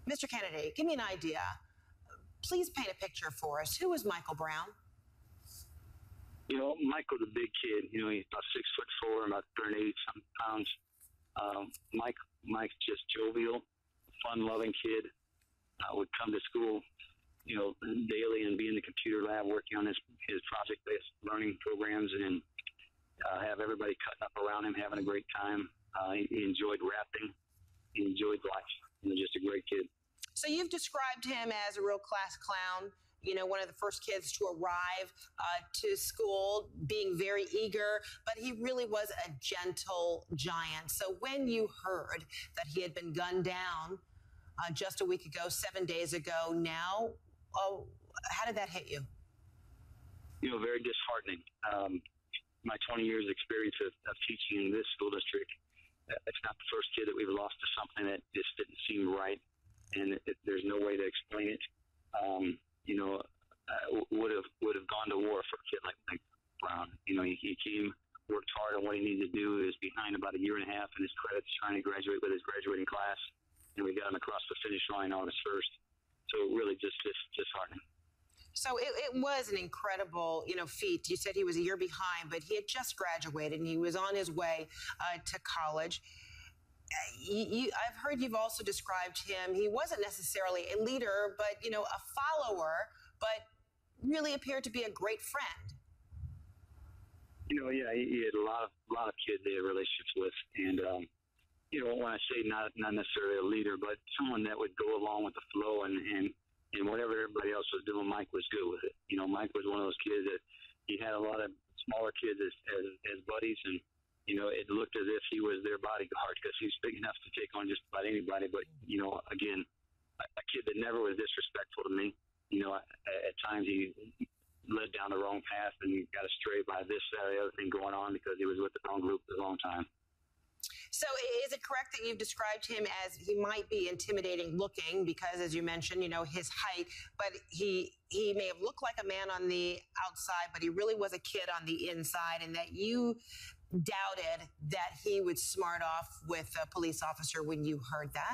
Mr. Kennedy, give me an idea. Please paint a picture for us. Who is Michael Brown? Michael's a big kid. He's about 6'4", about 180-something pounds. Mike's just jovial, fun-loving kid. Would come to school, daily and be in the computer lab working on his project-based learning programs and have everybody cutting up around him, having a great time. He enjoyed rapping. He enjoyed life. Just a great kid. So you've described him as a real class clown, one of the first kids to arrive to school, being very eager, but he really was a gentle giant. So when you heard that he had been gunned down just a week ago, 7 days ago now, how did that hit you? Very disheartening. My 20 years experience of teaching in this school district, it's not the first kid that we've lost to something that just didn't seem right, and there's no way to explain it. Would have gone to war for a kid like Mike Brown. He came, worked hard on what he needed to do. He was behind about a year and a half in his credits, trying to graduate with his graduating class, and we got him across the finish line August 1st. So really just disheartening. So it was an incredible, feat. You said he was a year behind, but he had just graduated and he was on his way to college. I've heard you've also described him. He wasn't necessarily a leader, but, a follower, but really appeared to be a great friend. Yeah, he had a lot of kids they had relationships with. And, when I say not necessarily a leader, but someone that would go along with the flow and whatever everybody else was doing, Mike was good with it. Mike was one of those kids that he had a lot of smaller kids as buddies, and it looked as if he was their bodyguard because he's big enough to take on just about anybody. But again, a kid that never was disrespectful to me. At times he led down the wrong path and he got astray by this, that, or the other thing going on because he was with the wrong group at the wrong time. So is it correct that you've described him as he might be intimidating looking because, as you mentioned, his height, but he may have looked like a man on the outside, but he really was a kid on the inside, and that you doubted that he would smart off with a police officer when you heard that?